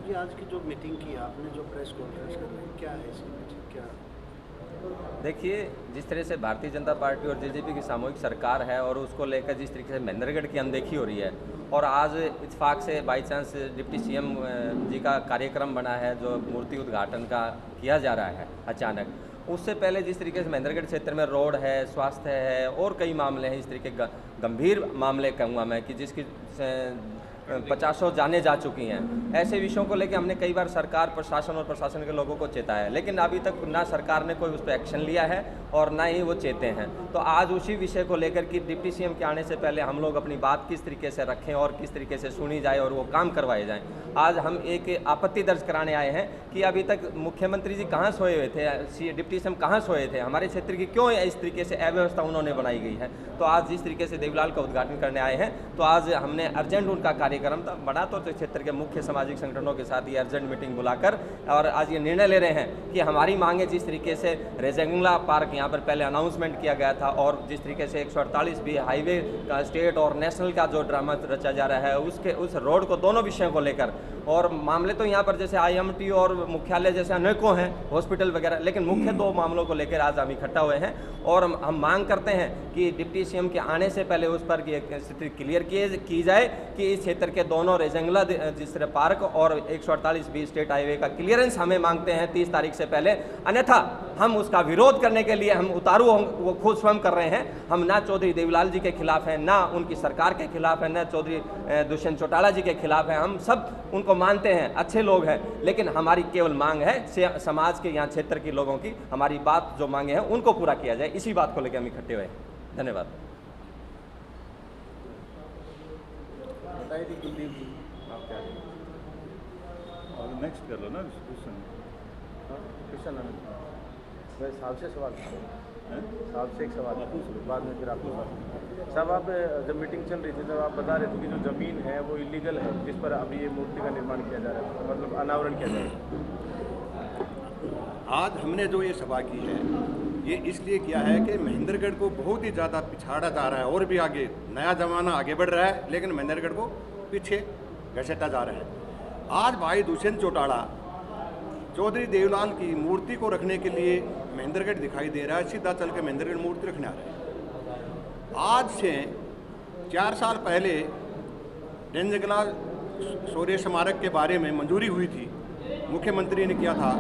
साहब जी, आज की जो मीटिंग की आपने, जो प्रेस कॉन्फ्रेंस कर रहे हैं, क्या है इसकी मीटिंग, क्या? देखिए, जिस तरह से भारतीय जनता पार्टी और जेजेपी की सामूहिक सरकार है और उसको लेकर जिस तरीके से महेंद्रगढ़ की अनदेखी हो रही है, और आज इत्तेफाक से बाई चांस डिप्टी सीएम जी का कार्यक्रम बना है जो मूर्ति उद्घाटन का किया जा रहा है अचानक, उससे पहले जिस तरीके से महेंद्रगढ़ क्षेत्र में रोड है, स्वास्थ्य है और कई मामले हैं, इस तरीके गंभीर मामले कहूँगा मैं कि जिसकी 50 जाने जा चुकी हैं, ऐसे विषयों को लेकर हमने कई बार सरकार, प्रशासन और प्रशासन के लोगों को चेताया है, लेकिन अभी तक ना सरकार ने कोई उस पर एक्शन लिया है और ना ही वो चेते हैं। तो आज उसी विषय को लेकर कि डिप्टी सीएम के आने से पहले हम लोग अपनी बात किस तरीके से रखें और किस तरीके से सुनी जाए और वो काम करवाए जाएं, आज हम एक आपत्ति दर्ज कराने आए हैं कि अभी तक मुख्यमंत्री जी कहाँ सोए हुए थे, डिप्टी सीएम कहाँ सोए थे, हमारे क्षेत्र की क्यों इस तरीके से अव्यवस्था उन्होंने बनाई गई है। तो आज जिस तरीके से देवीलाल का उद्घाटन करने आए हैं, तो आज हमने अर्जेंट उनका कार्यक्रम था बना, तो क्षेत्र के मुख्य सामाजिक संगठनों के साथ ये अर्जेंट मीटिंग बुलाकर और आज ये निर्णय ले रहे हैं कि हमारी मांगे, जिस तरीके से रेजेंगला पार्क यहाँ पर पहले अनाउंसमेंट किया गया था और जिस तरीके से 148 भी हाईवे का स्टेट और नेशनल का जो ड्रामा रचा जा रहा है, उस रोड को, दोनों विषयों को लेकर, और मामले तो यहाँ पर जैसे IMT और मुख्यालय जैसे अनेकों हैं, हॉस्पिटल वगैरह, लेकिन मुख्य दो मामलों को लेकर आज हम इकट्ठा हुए हैं और हम मांग करते हैं कि डिप्टी सीएम के आने से पहले उस पर स्थिति क्लियर की जाए कि इस क्षेत्र के दोनों रेजेंगला जिस तरह पार्क और 148B स्टेट हाईवे का क्लियरेंस हमें मांगते हैं 30 तारीख से पहले, अन्यथा हम उसका विरोध करने के लिए हम उतारू वो खुद स्वयं कर रहे हैं। हम ना चौधरी देवीलाल जी के खिलाफ हैं, ना उनकी सरकार के खिलाफ है, ना चौधरी दुष्यंत चौटाला जी के खिलाफ है। हम सब उनको मानते हैं, अच्छे लोग हैं, लेकिन हमारी केवल मांग है समाज के, यहाँ क्षेत्र के लोगों की हमारी बात जो मांगे हैं उनको पूरा किया जाए, इसी बात को लेकर हम इकट्ठे हुए हैं। धन्यवाद। बताइए थी कुलदीप जी, आप क्या और नेक्स्ट कर लो ना क्वेश्चन। क्वेश्चन मैं साहब से सवाल साहब से एक सवाल बाद में फिर आपको साहब, आप जब मीटिंग चल रही थी तब आप बता रहे थे कि जो ज़मीन है वो इलीगल है जिस पर अभी ये मूर्ति का निर्माण किया जा रहा है, मतलब अनावरण किया जा रहा है। आज हमने जो ये सभा की है, ये इसलिए किया है कि महेंद्रगढ़ को बहुत ही ज़्यादा पिछाड़ा जा रहा है और भी आगे, नया ज़माना आगे बढ़ रहा है, लेकिन महेंद्रगढ़ को पीछे घसीटा जा रहा है। आज भाई दुष्यंत चौटाला चौधरी देवीलाल की मूर्ति को रखने के लिए महेंद्रगढ़ दिखाई दे रहा है, सीधा चल के महेंद्रगढ़ मूर्ति रखने आ रहे हैं। आज से 4 साल पहले रेंजगला शौर्य स्मारक के बारे में मंजूरी हुई थी, मुख्यमंत्री ने किया था,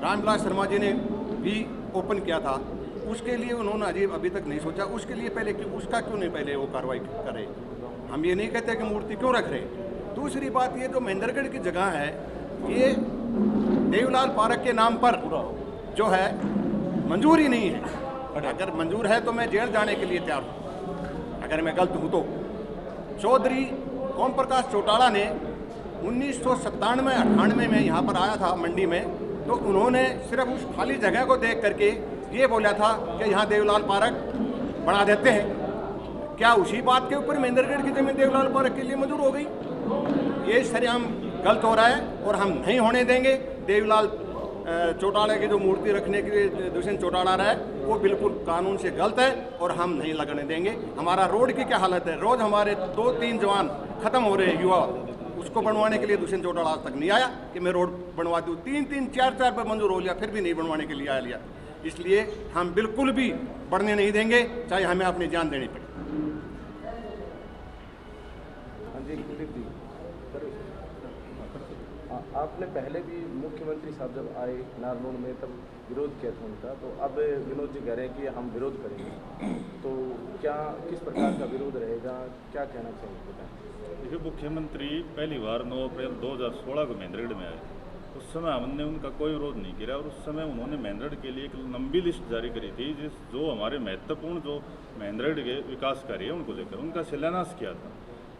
रामविलास शर्मा जी ने भी ओपन किया था, उसके लिए उन्होंने अभी तक नहीं सोचा, उसके लिए पहले उसका क्यों नहीं पहले वो कार्रवाई करे। हम ये नहीं कहते कि मूर्ति क्यों रख रहे। दूसरी बात, ये जो महेंद्रगढ़ की जगह है, ये देवीलाल पार्क के नाम पर जो है मंजूरी नहीं है। अगर मंजूर है तो मैं जेल जाने के लिए तैयार हूँ, अगर मैं गलत हूँ तो। चौधरी ओम प्रकाश चौटाला ने 1997-98 में यहाँ पर आया था मंडी में, तो उन्होंने सिर्फ उस खाली जगह को देख करके ये बोला था कि यहाँ देवीलाल पार्क बना देते हैं। क्या उसी बात के ऊपर महेंद्रगढ़ की जमीन देवीलाल पार्क के लिए मंजूर हो गई? ये सरेआम गलत हो रहा है और हम नहीं होने देंगे। देवीलाल चौटाला की जो मूर्ति रखने के लिए दुष्यंत चौटाला रहा है, वो बिल्कुल कानून से गलत है और हम नहीं लगने देंगे। हमारा रोड की क्या हालत है, रोज हमारे 2-3 जवान खत्म हो रहे हैं, युवा, उसको बनवाने के लिए दुष्यंत चौटाला आज तक नहीं आया कि मैं रोड बनवा दूँ। 3-3, 4-4 पर मंजूर हो लिया, फिर भी नहीं बनवाने के लिए आ लिया। इसलिए हम बिल्कुल भी बढ़ने नहीं देंगे, चाहे हमें अपनी जान देनी पड़े। हाँ जी कुलदीप जी, आपने पहले भी मुख्यमंत्री साहब जब आए नारनौल में तब विरोध किया था उनका, तो अब विनोद जी कह रहे हैं कि हम विरोध करेंगे, तो क्या किस प्रकार का विरोध रहेगा, क्या कहना चाहिए बताएं। देखिए, मुख्यमंत्री पहली बार 9 अप्रैल 2016 को महेंद्रगढ़ में आए। उस समय हमने उनका कोई विरोध नहीं किया और उस समय उन्होंने महेंद्रगढ़ के लिए एक लंबी लिस्ट जारी करी थी, जो हमारे महत्वपूर्ण जो महेंद्रगढ़ के विकास कार्य है उनको लेकर उनका शिलान्यास किया था।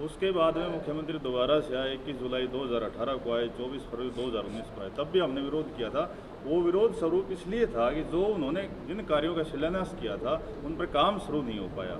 उसके बाद में मुख्यमंत्री दोबारा से आए, 21 जुलाई 2018 को आए, 24 फरवरी 2019 को आए, तब भी हमने विरोध किया था। वो विरोध स्वरूप इसलिए था कि जो उन्होंने जिन कार्यों का शिलान्यास किया था उन पर काम शुरू नहीं हो पाया।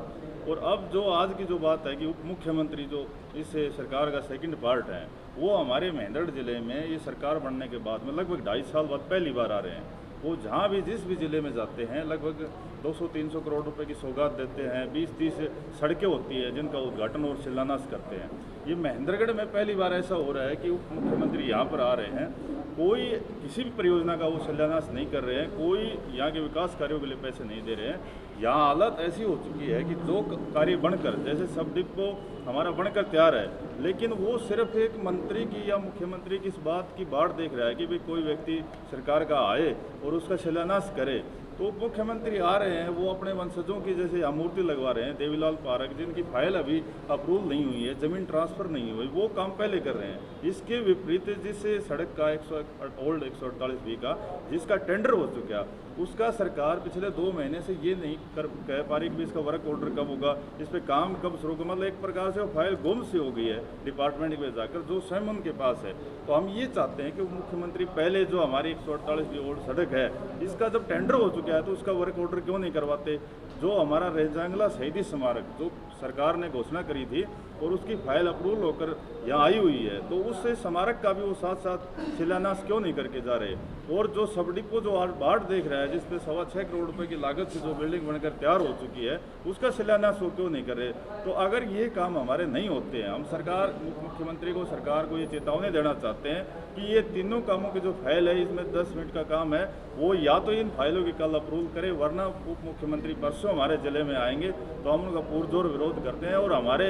और अब जो आज की जो बात है कि उप मुख्यमंत्री जो इस सरकार का सेकंड पार्ट है, वो हमारे महेंद्रगढ़ जिले में ये सरकार बनने के बाद में लगभग 2.5 साल बाद पहली बार आ रहे हैं। वो जहाँ भी जिस भी ज़िले में जाते हैं लगभग 200-300 करोड़ रुपए की सौगात देते हैं, 20-30 सड़कें होती है जिनका उद्घाटन और शिलान्यास करते हैं। ये महेंद्रगढ़ में पहली बार ऐसा हो रहा है कि उप मुख्यमंत्री यहाँ पर आ रहे हैं, कोई किसी भी परियोजना का वो शिलान्यास नहीं कर रहे हैं, कोई यहाँ के विकास कार्यों के लिए पैसे नहीं दे रहे हैं। यहाँ हालत ऐसी हो चुकी है कि जो कार्य बनकर, जैसे सब डिपो हमारा बनकर तैयार है, लेकिन वो सिर्फ एक मंत्री की या मुख्यमंत्री की इस बात की बाट देख रहा है कि भाई कोई व्यक्ति सरकार का आए और उसका शिलान्यास करे। तो मुख्यमंत्री आ रहे हैं, वो अपने वंशजों की जैसे मूर्ति लगवा रहे हैं, देवीलाल पार्क जिनकी फाइल अभी अप्रूव नहीं हुई है, ज़मीन ट्रांसफ़र नहीं हुई, वो काम पहले कर रहे हैं। इसके विपरीत जिस सड़क का 148B का जिसका टेंडर हो चुका, उसका सरकार पिछले 2 महीने से ये नहीं कह पा रही कि इसका वर्क ऑर्डर कब होगा, इस पर काम कब शुरू होगा। मतलब एक प्रकार से वो फाइल गुम सी हो गई है डिपार्टमेंट में जाकर, जो स्वयं उनके पास है। तो हम ये चाहते हैं कि मुख्यमंत्री पहले जो हमारी 148B ओल्ड सड़क है, इसका जब टेंडर हो चुका है तो उसका वर्क ऑर्डर क्यों नहीं करवाते। जो हमारा रेंजांगला शहीदी स्मारक जो सरकार ने घोषणा करी थी और उसकी फाइल अप्रूवल होकर यहाँ आई हुई है, तो उस स्मारक का भी वो साथ साथ शिलान्यास क्यों नहीं करके जा रहे। और जो सब डिपो जो आज बाट देख रहा है, जिसपे 6.25 करोड़ रुपए की लागत से जो बिल्डिंग बनकर तैयार हो चुकी है, उसका शिलान्यास वो क्यों नहीं कर रहे। तो अगर ये काम हमारे नहीं होते हैं, हम सरकार मुख्यमंत्री को सरकार को ये चेतावनी देना चाहते हैं कि ये तीनों कामों की जो फाइल है, इसमें 10 मिनट का काम है, वो या तो इन फाइलों की कल अप्रूवल करे, वरना उप मुख्यमंत्री परसों हमारे जिले में आएंगे तो हम उनका पुरजोर विरोध करते हैं। और हमारे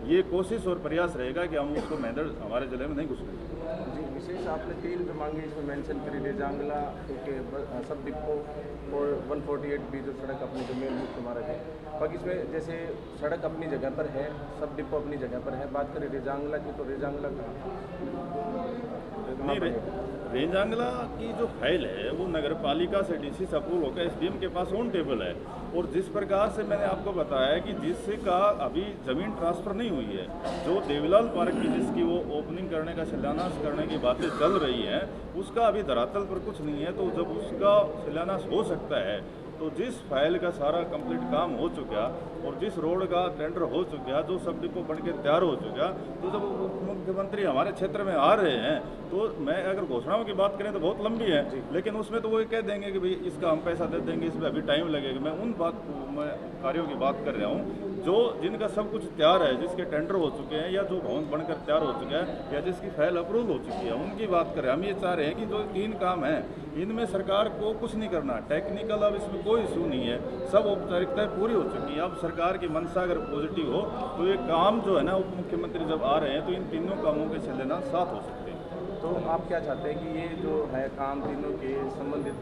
ये कोशिश और प्रयास रहेगा कि हम उसको मेंढरगढ़ हमारे जिले में नहीं घुसने देंगे। जी, विशेष आपने 3 जो मांगे इसमें मेंशन करी, रेजांगला के सब डिपो और 148B जो सड़क अपनी जो मेन मुख्य मार्ग है। बाकी इसमें जैसे सड़क अपनी जगह पर है, सब डिपो अपनी जगह पर है। बात करें रेजांगला की, तो रेजांगला नहीं, रेंजांगला की जो फाइल है वो नगर पालिका से डीसी से अप्रूव होकर एसडीएम के पास ऑन टेबल है। और जिस प्रकार से मैंने आपको बताया कि जिसका अभी ज़मीन ट्रांसफ़र नहीं हुई है, जो देवीलाल पार्क की जिसकी वो ओपनिंग करने का शिलान्यास करने की बातें चल रही हैं, उसका अभी धरातल पर कुछ नहीं है। तो जब उसका शिलान्यास हो सकता है, तो जिस फाइल का सारा कंप्लीट काम हो चुका और जिस रोड का टेंडर हो चुका, जो सब डिपो बन के तैयार हो चुका, तो जब मुख्यमंत्री हमारे क्षेत्र में आ रहे हैं, तो मैं अगर घोषणाओं की बात करें तो बहुत लंबी है, लेकिन उसमें तो वो कह देंगे कि भाई इसका हम पैसा दे देंगे, इसमें अभी टाइम लगेगा। मैं उन कार्यों की बात कर रहा हूँ जो जिनका सब कुछ तैयार है, जिसके टेंडर हो चुके हैं या जो भवन बनकर तैयार हो चुका है या जिसकी फाइल अप्रूवल हो चुकी है, उनकी बात करें। हम ये चाह रहे हैं कि जो 3 काम हैं, इनमें सरकार को कुछ नहीं करना, टेक्निकल अब इसमें कोई इशू नहीं है, सब औपचारिकताएं पूरी हो चुकी हैं। अब सरकार की मंशा अगर पॉजिटिव हो तो ये काम जो है ना, उप मुख्यमंत्री जब आ रहे हैं तो इन तीनों कामों के शिलान्यास साथ हो सकते हैं। तो आप क्या चाहते हैं कि ये जो है काम तीनों के संबंधित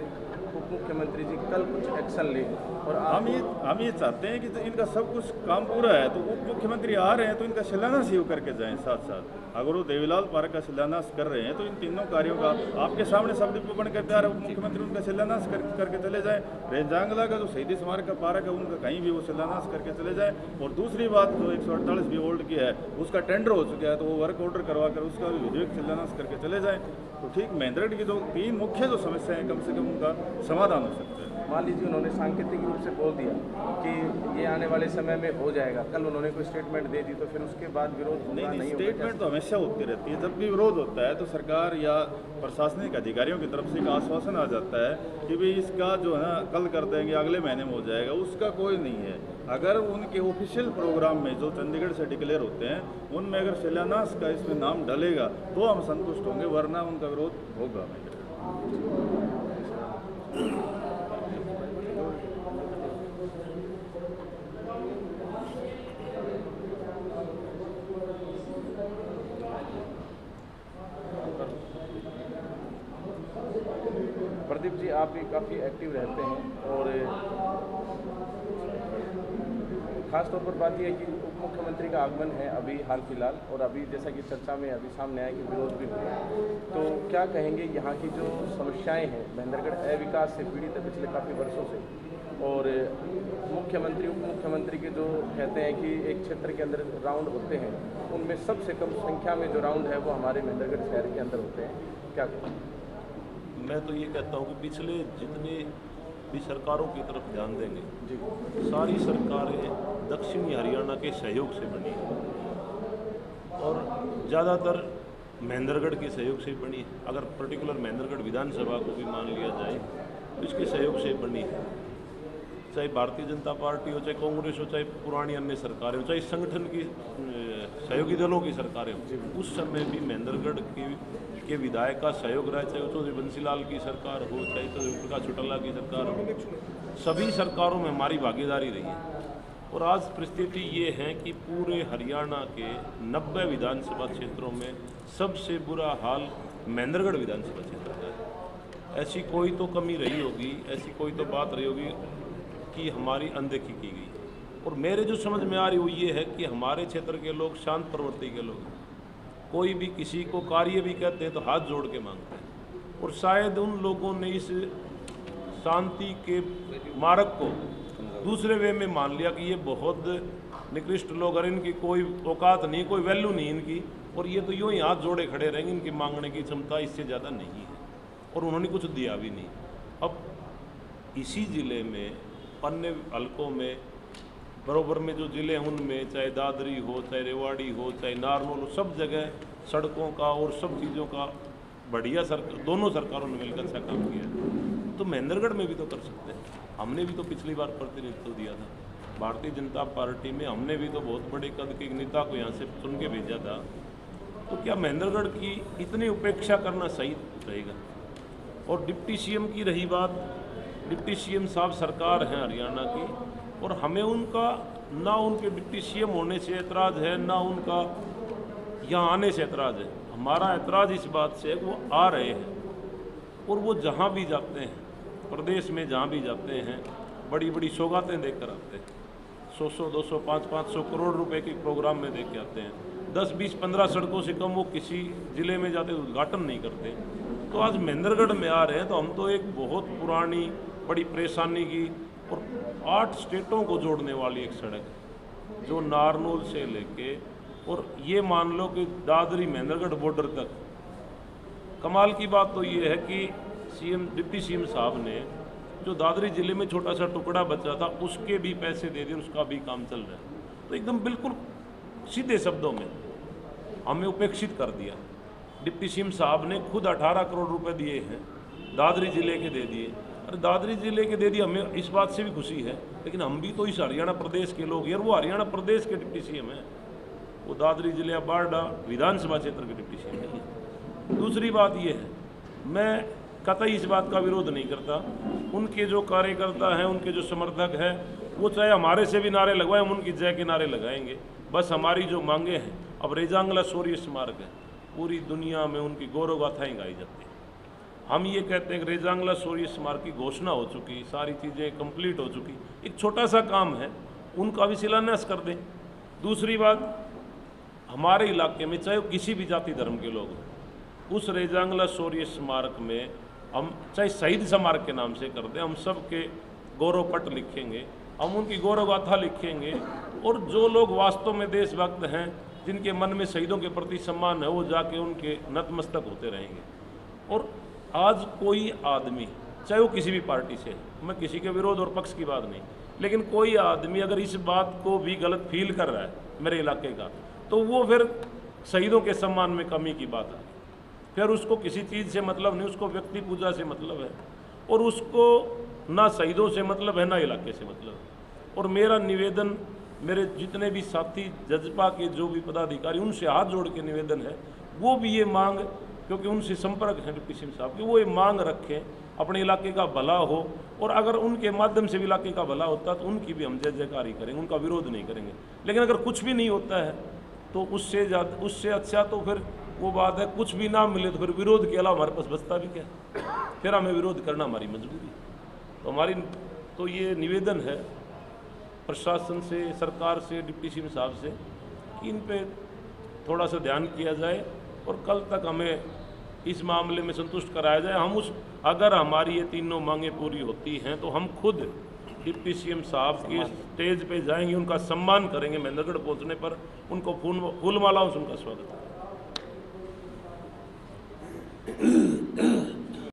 उप मुख्यमंत्री जी कल कुछ एक्शन लें? और हम ये चाहते हैं कि इनका सब कुछ काम पूरा है, तो उप मुख्यमंत्री आ रहे हैं तो इनका शिलान्यास ही करके जाएं साथ साथ। अगर वो देवीलाल पार्क का शिलान्यास कर रहे हैं तो इन तीनों कार्यों का आपके सामने सब डिपो बनकर तैयार है, उप मुख्यमंत्री उनका शिलान्यास करके चले जाएं। रेंजांगला का जो शहीदी स्मारक का पार्क है, उनका कहीं भी वो शिलान्यास करके चले जाएं। और दूसरी बात, जो 148B ओल्ड की है, उसका टेंडर हो चुका है, तो वो वर्क ऑर्डर करवा कर उसका भी विधिक शिलान्यास करके चले जाएं। तो ठीक महेंद्रगढ़ की जो 3 मुख्य जो समस्याएं हैं, कम से कम उनका समाधान हो सकता है। मान लीजिए उन्होंने सांकेतिक रूप से बोल दिया कि ये आने वाले समय में हो जाएगा, कल उन्होंने कोई स्टेटमेंट दे दी, तो फिर उसके बाद विरोध होगा नहीं? स्टेटमेंट तो हमेशा होती रहती है, जब भी विरोध होता है तो सरकार या प्रशासनिक अधिकारियों की तरफ से एक आश्वासन आ जाता है कि भाई इसका जो है ना कल कर देंगे, अगले महीने में हो जाएगा। उसका कोई नहीं है। अगर उनके ऑफिशियल प्रोग्राम में जो चंडीगढ़ से डिक्लेयर होते हैं, उनमें अगर शिलान्यास का इसमें नाम डलेगा तो हम संतुष्ट होंगे, वरना उनका विरोध होगा। प्रदीप जी, आप भी काफ़ी एक्टिव रहते हैं और ख़ास तौर पर बात यह है कि उप मुख्यमंत्री का आगमन है अभी हाल फिलहाल, और अभी जैसा कि चर्चा में अभी सामने आया कि विरोध भी हुआ, तो क्या कहेंगे यहाँ की जो समस्याएं हैं, महेंद्रगढ़ अविकास से पीड़ित है पिछले काफ़ी वर्षों से, और मुख्यमंत्री उप मुख्यमंत्री के जो कहते हैं कि एक क्षेत्र के अंदर राउंड होते हैं, उनमें सबसे कम संख्या में जो राउंड है वो हमारे महेंद्रगढ़ शहर के अंदर होते हैं, क्या कहें? मैं तो ये कहता हूँ कि पिछले जितने भी सरकारों की तरफ ध्यान देंगे जी, सारी सरकारें दक्षिणी हरियाणा के सहयोग से बनी है और ज़्यादातर महेंद्रगढ़ के सहयोग से बनी है। अगर पर्टिकुलर महेंद्रगढ़ विधानसभा को भी मान लिया जाए तो इसके सहयोग से बनी है। चाहे भारतीय जनता पार्टी हो, चाहे कांग्रेस हो, चाहे पुरानी अन्य सरकारें हो, चाहे संगठन की सहयोगी दलों की सरकारें हो, उस समय भी महेंद्रगढ़ के विधायक का सहयोग रहा, चाहे चौधरी बंसीलाल की सरकार हो, चाहे चौधरी प्रकाश चौटाला की सरकार हो, सभी सरकारों में हमारी भागीदारी रही है। और आज परिस्थिति ये है कि पूरे हरियाणा के 90 विधानसभा क्षेत्रों में सबसे बुरा हाल महेंद्रगढ़ विधानसभा क्षेत्र का है। ऐसी कोई तो कमी रही होगी, ऐसी कोई तो बात रही होगी कि हमारी अनदेखी की गई। और मेरे जो समझ में आ रही वो ये है कि हमारे क्षेत्र के लोग शांत प्रवृत्ति के लोग हैं। कोई भी किसी को कार्य भी कहते हैं तो हाथ जोड़ के मांगते हैं, और शायद उन लोगों ने इस शांति के मार्ग को दूसरे वे में मान लिया कि ये बहुत निकृष्ट लोग, और इनकी कोई औकात नहीं, कोई वैल्यू नहीं इनकी, और ये तो यूँ ही हाथ जोड़े खड़े रहेंगे, इनकी मांगने की क्षमता इससे ज़्यादा नहीं है, और उन्होंने कुछ दिया भी नहीं। अब इसी ज़िले में अन्य हलकों में बराबर में जो ज़िले हैं उनमें चाहे दादरी हो, चाहे रेवाड़ी हो, चाहे नारनौल हो, सब जगह सड़कों का और सब चीज़ों का बढ़िया दोनों सरकारों ने मिलकर अच्छा काम किया। तो महेंद्रगढ़ में भी तो कर सकते हैं। हमने भी तो पिछली बार प्रतिनिधित्व दिया था भारतीय जनता पार्टी में, हमने भी तो बहुत बड़े कद के नेता को यहाँ से चुन के भेजा था। तो क्या महेंद्रगढ़ की इतनी उपेक्षा करना सही रहेगा? और डिप्टी सीएम की रही बात, डिप्टी सीएम साहब सरकार है हरियाणा की, और हमें उनका ना उनके डिप्टी सीएम होने से एतराज़ है, ना उनका यहाँ आने से एतराज़ है। हमारा एतराज़ इस बात से है कि वो आ रहे हैं, और वो जहाँ भी जाते हैं, प्रदेश में जहाँ भी जाते हैं, बड़ी बड़ी सौगातें देकर आते हैं। 100-100, 200, 500 करोड़ रुपए के प्रोग्राम में दे के आते हैं। 10, 20, 15 सड़कों से कम वो किसी ज़िले में जाते उद्घाटन नहीं करते। तो आज महेंद्रगढ़ में आ रहे हैं, तो हम तो एक बहुत पुरानी बड़ी परेशानी की और 8 स्टेटों को जोड़ने वाली एक सड़क है, जो नारनौल से लेके और ये मान लो कि दादरी महेंद्रगढ़ बॉर्डर तक। कमाल की बात तो ये है कि डिप्टी सीएम साहब ने जो दादरी जिले में छोटा सा टुकड़ा बचा था उसके भी पैसे दे दिए, उसका भी काम चल रहा है। तो एकदम बिल्कुल सीधे शब्दों में हमें उपेक्षित कर दिया। डिप्टी सीएम साहब ने खुद 18 करोड़ रुपए दिए हैं, दादरी जिले के दे दिए। अरे दादरी जिले के दे दिए, हमें इस बात से भी खुशी है, लेकिन हम भी तो इस हरियाणा प्रदेश के लोग, यार वो हरियाणा प्रदेश के डिप्टी सीएम हैं, वो दादरी जिले बारडा विधानसभा क्षेत्र के डिप्टी सीएम है। दूसरी बात ये है, मैं कतई इस बात का विरोध नहीं करता, उनके जो कार्यकर्ता हैं, उनके जो समर्थक हैं, वो चाहे हमारे से भी नारे लगवाएं, हम उनकी जय के नारे लगाएंगे। बस हमारी जो मांगे हैं, अब रेजांगला शौर्य स्मारक है, पूरी दुनिया में उनकी गौरव गाथाएँ गाई जाती हैं। हम ये कहते हैं कि रेजांगला शौर्य स्मारक की घोषणा हो चुकी, सारी चीज़ें कंप्लीट हो चुकी, एक छोटा सा काम है, उनका भी शिलान्यास कर दें। दूसरी बात, हमारे इलाके में चाहे किसी भी जाति धर्म के लोग, उस रेजांगला शौर्य स्मारक में हम चाहे शहीद स्मारक के नाम से कर दें, हम सब के गौरव पट लिखेंगे, हम उनकी गौरव गाथा लिखेंगे, और जो लोग वास्तव में देशभक्त हैं, जिनके मन में शहीदों के प्रति सम्मान है, वो जाके उनके नतमस्तक होते रहेंगे। और आज कोई आदमी, चाहे वो किसी भी पार्टी से, मैं किसी के विरोध और पक्ष की बात नहीं, लेकिन कोई आदमी अगर इस बात को भी गलत फील कर रहा है मेरे इलाके का, तो वो फिर शहीदों के सम्मान में कमी की बात है। फिर उसको किसी चीज़ से मतलब नहीं, उसको व्यक्ति पूजा से मतलब है, और उसको ना शहीदों से मतलब है, ना इलाके से मतलब है। और मेरा निवेदन, मेरे जितने भी साथी जजपा के जो भी पदाधिकारी, उनसे हाथ जोड़ के निवेदन है, वो भी ये मांग, क्योंकि उनसे संपर्क है डिप्टी सीएम साहब की, वो ये मांग रखें अपने इलाके का भला हो, और अगर उनके माध्यम से भी इलाके का भला होता है तो उनकी भी हम जय जयकारी करेंगे, उनका विरोध नहीं करेंगे। लेकिन अगर कुछ भी नहीं होता है तो उससे अच्छा तो फिर वो बात है, कुछ भी ना मिले तो फिर विरोध के अलावा हमारे पास बचता भी क्या, फिर हमें विरोध करना हमारी मजबूरी। तो हमारी तो ये निवेदन है प्रशासन से, सरकार से, डिप्टी सीएम साहब से, कि इन पे थोड़ा सा ध्यान किया जाए और कल तक हमें इस मामले में संतुष्ट कराया जाए। हम अगर हमारी ये तीनों मांगें पूरी होती हैं तो हम खुद डिप्टी सीएम साहब के स्टेज पे जाएंगे, उनका सम्मान करेंगे, महेंद्रगढ़ पहुंचने पर उनको फूल मालाओं से उनका स्वागत करेंगे।